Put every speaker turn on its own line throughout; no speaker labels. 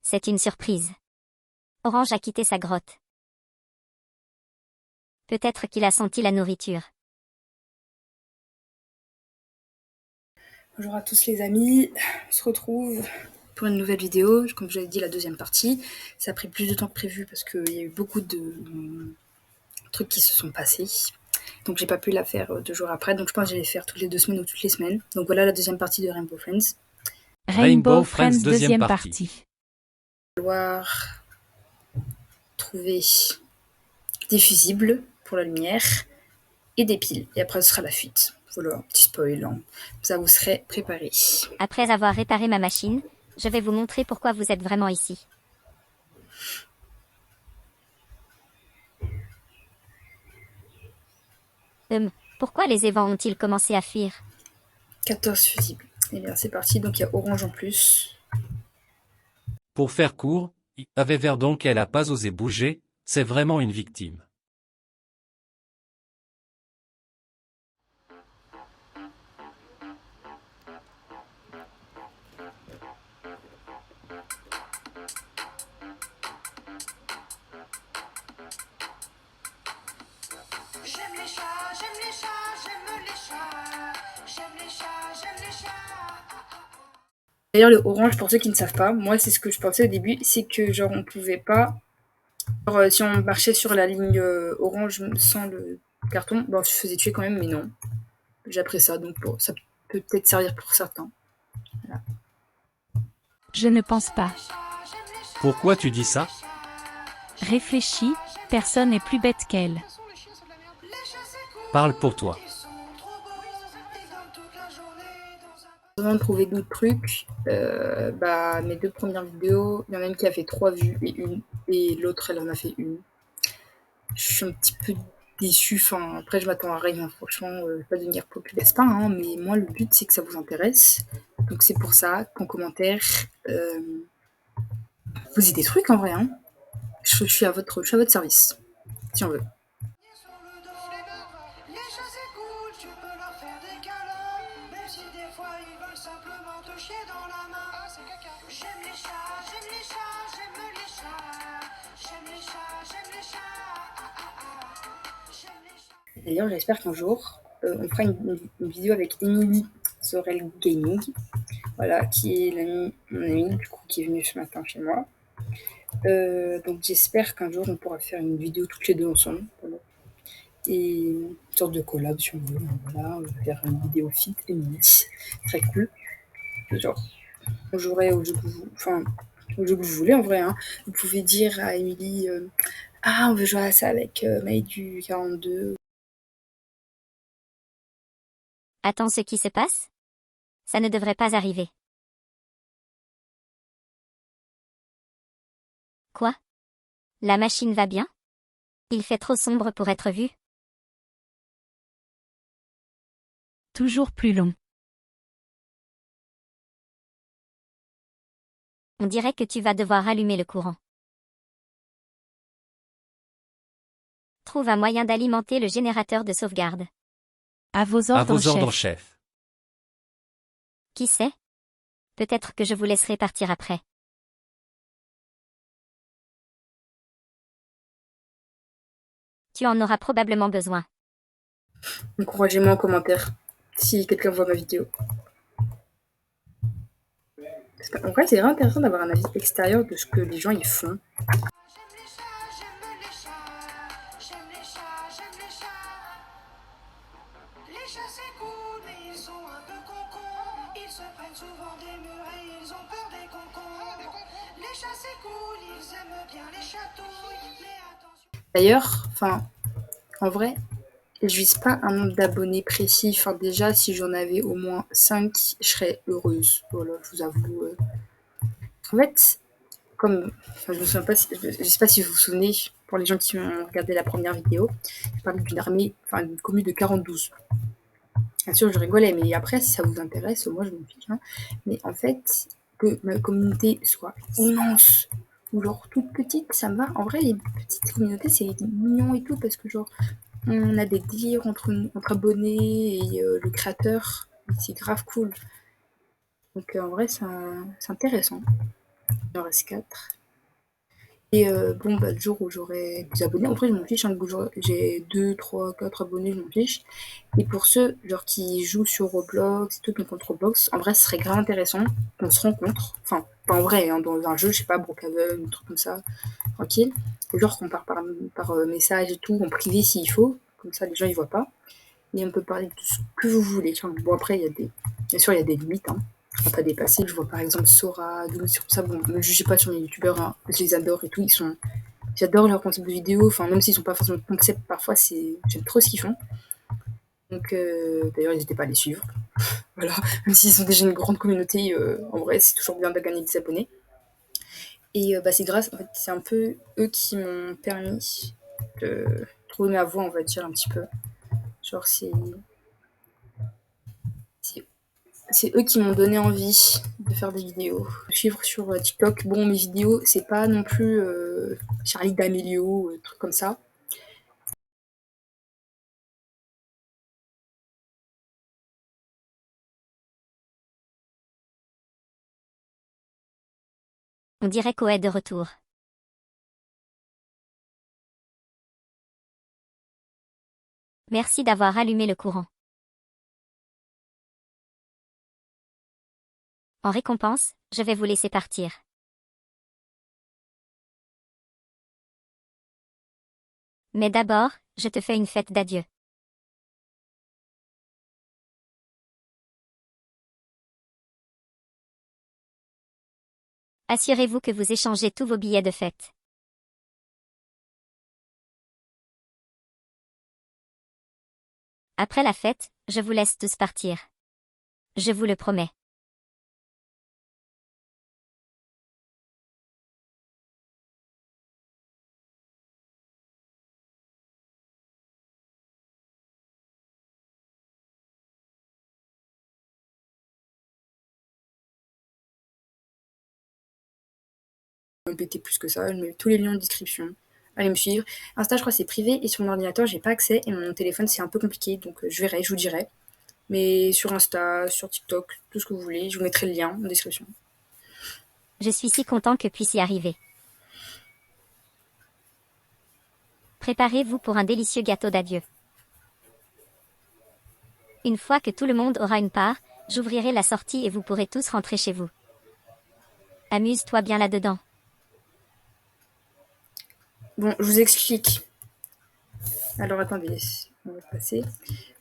C'est une surprise. Orange a quitté sa grotte. Peut-être qu'il a senti la nourriture.
Bonjour à tous les amis, on se retrouve pour une nouvelle vidéo, comme je l'ai dit, la deuxième partie. Ça a pris plus de temps que prévu parce qu'il y a eu beaucoup de trucs qui se sont passés. Donc j'ai pas pu la faire 2 jours après, donc je pense que je vais les faire toutes les 2 semaines ou toutes les semaines. Donc voilà la deuxième partie de Rainbow Friends.
Rainbow Friends deuxième partie.
On va devoir trouver des fusibles pour la lumière et des piles. Et après ce sera la fuite. Voilà, petit spoil, hein. Ça vous serez préparés.
Après avoir réparé ma machine, je vais vous montrer pourquoi vous êtes vraiment ici. Pourquoi les évents ont-ils commencé à fuir?
14 fusibles. Et bien c'est parti, donc il y a orange en plus.
Pour faire court, il avait Verdon qu'elle a pas osé bouger, c'est vraiment une victime.
J'aime les chats, j'aime les chats, j'aime les chats. J'aime les chats, j'aime les chats.
D'ailleurs, le orange, pour ceux qui ne savent pas, moi, c'est ce que je pensais au début, c'est que, genre, on pouvait pas... Genre, si on marchait sur la ligne orange sans le carton, bon, on se faisait tuer quand même, mais non. J'ai appris ça, donc bon, ça peut peut-être servir pour certains. Voilà.
Je ne pense pas.
Pourquoi tu dis ça?
Réfléchis, personne n'est plus bête qu'elle.
Parle pour toi.
Avant de trouver d'autres trucs, mes 2 premières vidéos, il y en a une qui a fait 3 vues et l'autre, elle en a fait 1. Je suis un petit peu déçue, enfin, après, je m'attends à rien, franchement, je vais pas devenir populaire, pas, hein, mais moi, le but, c'est que ça vous intéresse. Donc, c'est pour ça qu'en commentaire, posez des trucs en vrai, hein. Je suis à votre service, si on veut.
Les chats c'est cool, tu peux leur faire des câlins. Même si des fois ils veulent simplement te chier dans la main. Ah, c'est caca. J'aime les chats, j'aime les chats, j'aime les chats. J'aime les chats, j'aime les chats. J'aime les chats.
D'ailleurs, j'espère qu'un jour, on fera une vidéo avec Emily Sorel Gaming, voilà, qui est mon amie, du coup, qui est venue ce matin chez moi. Donc j'espère qu'un jour, on pourra faire une vidéo toutes les deux ensemble, voilà. Et une sorte de collab, si on veut, voilà, on va faire une vidéo fit Emily, très cool. Genre, on jouerait au jeu que vous voulez, en vrai, hein. Vous pouvez dire à Emily, ah, on veut jouer à ça avec Maï du 42.
Attends, ce qui se passe? Ça ne devrait pas arriver. Quoi? La machine va bien? Il fait trop sombre pour être vu?
Toujours plus long.
On dirait que tu vas devoir allumer le courant. Trouve un moyen d'alimenter le générateur de sauvegarde.
À vos
À
ordres,
vos ordres,
chef.
chef.
Qui sait? Peut-être que je vous laisserai partir après. Tu en auras probablement besoin.
Encouragez-moi en commentaire si quelqu'un voit ma vidéo. En vrai, c'est vraiment intéressant d'avoir un avis extérieur de ce que les gens y font.
J'aime les chats, j'aime les chats. J'aime les chats, j'aime les chats. Les chats c'est cool, mais ils sont un peu concons. Ils se prennent souvent des murs et ils ont peur des concons. Les chats c'est cool, ils aiment bien les chatouilles. Mais attention.
D'ailleurs, en vrai, je vise pas un nombre d'abonnés précis. Enfin, déjà, si j'en avais au moins 5, je serais heureuse. Voilà, je vous avoue. En fait, je me souviens pas, je sais pas si vous vous souvenez, pour les gens qui ont regardé la première vidéo, je parlais d'une armée, d'une commune de 42. Bien sûr, je rigolais, mais après, si ça vous intéresse, moi, je me fiche, hein. Mais en fait, que ma communauté soit immense ou genre toute petite, ça me va. En vrai, les petites communautés, c'est mignon et tout, parce que genre, on a des délires entre abonnés et le créateur. C'est grave cool. Donc en vrai, c'est intéressant. Il en reste 4. Et bon, bah, le jour où j'aurai des abonnés, après je m'en fiche, hein, j'ai 2, 3, 4 abonnés, je m'en fiche. Et pour ceux genre qui jouent sur Roblox et tout, donc contre Roblox, en vrai ce serait grave intéressant qu'on se rencontre, enfin pas en vrai, hein, dans un jeu, je sais pas, Brookhaven, un truc comme ça, tranquille. Genre qu'on part par message et tout, en privé s'il faut, comme ça les gens ils voient pas. Et on peut parler de tout ce que vous voulez. Bon après bien sûr il y a des limites, hein. On va pas dépasser. Je vois par exemple Sora, Doom, sur ça, bon, ne jugez pas sur les youtubeurs, hein. Je les adore et tout, j'adore leur concept de vidéo, enfin même s'ils sont pas forcément concept, parfois j'aime trop ce qu'ils font. Donc d'ailleurs n'hésitez pas à les suivre. Voilà, même s'ils ont déjà une grande communauté, en vrai c'est toujours bien de gagner des abonnés. Et bah c'est grâce, en fait c'est un peu eux qui m'ont permis de trouver ma voie, on va dire un petit peu. Genre c'est eux qui m'ont donné envie de faire des vidéos. Suivre sur TikTok, bon mes vidéos c'est pas non plus Charlie D'Amelio, trucs comme ça.
On dirait qu'O est de retour. Merci d'avoir allumé le courant. En récompense, je vais vous laisser partir. Mais d'abord, je te fais une fête d'adieu. Assurez-vous que vous échangez tous vos billets de fête. Après la fête, je vous laisse tous partir. Je vous le promets.
Embêter plus que ça, je mets tous les liens en description. Allez me suivre. Insta, je crois que c'est privé et sur mon ordinateur, j'ai pas accès et mon téléphone, c'est un peu compliqué, donc je verrai, je vous dirai. Mais sur Insta, sur TikTok, tout ce que vous voulez, je vous mettrai le lien en description.
Je suis si content que puisse y arriver. Préparez-vous pour un délicieux gâteau d'adieu. Une fois que tout le monde aura une part, j'ouvrirai la sortie et vous pourrez tous rentrer chez vous. Amuse-toi bien là-dedans.
Bon, je vous explique. Alors attendez, on va passer.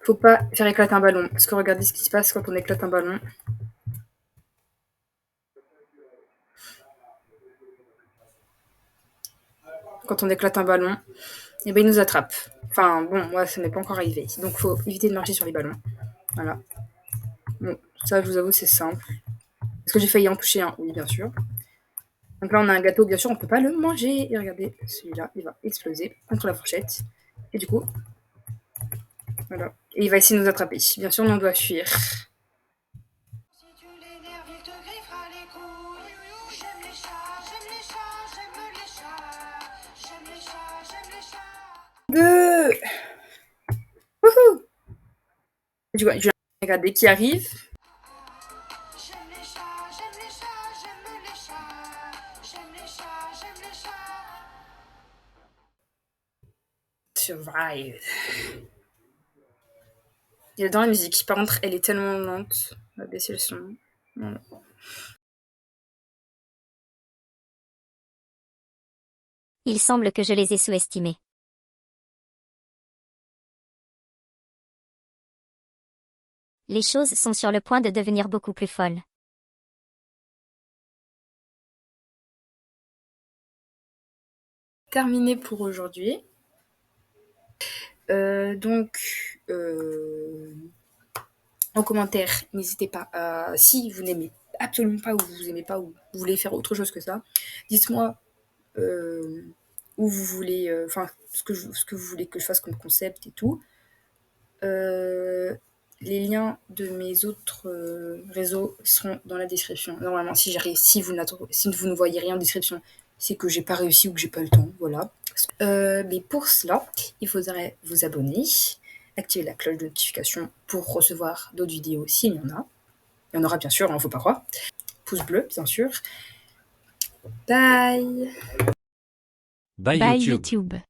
Faut pas faire éclater un ballon, parce que regardez ce qui se passe quand on éclate un ballon. Quand on éclate un ballon, et ben il nous attrape. Enfin bon, moi ça m'est pas encore arrivé. Donc faut éviter de marcher sur les ballons. Voilà. Bon, ça je vous avoue c'est simple. Est-ce que j'ai failli en toucher un? Oui, bien sûr. Donc là on a un gâteau, bien sûr on peut pas le manger. Et regardez, celui-là il va exploser contre la fourchette. Et du coup, voilà. Et il va essayer de nous attraper. Bien sûr on doit fuir.
Si tu l'énerves, il te griffera les couilles. J'aime les chats, j'aime les chats, j'aime les chats. J'aime les chats, j'aime les chats.
Wouhou. Du coup, je vais regarder qui arrive.
J'aime les chats, j'aime les chats, j'aime les chats. J'aime les chats, j'aime les chats.
Survive. Il est dans la musique. Par contre, elle est tellement lente. On va baisser le son. Voilà.
Il semble que je les ai sous-estimés. Les choses sont sur le point de devenir beaucoup plus folles.
Terminé pour aujourd'hui. Donc, en commentaire, n'hésitez pas à, si vous n'aimez absolument pas ou vous aimez pas ou vous voulez faire autre chose que ça, dites-moi où vous voulez, enfin ce que vous voulez que je fasse comme concept et tout. Les liens de mes autres réseaux seront dans la description. Normalement, si vous ne voyez rien en description, c'est que j'ai pas réussi ou que j'ai pas le temps, voilà. Mais pour cela, il faudrait vous abonner, activer la cloche de notification pour recevoir d'autres vidéos s'il y en a. Il y en aura bien sûr, hein, faut pas croire. Pouce bleu, bien sûr. Bye.
Bye
Bye
YouTube.
YouTube.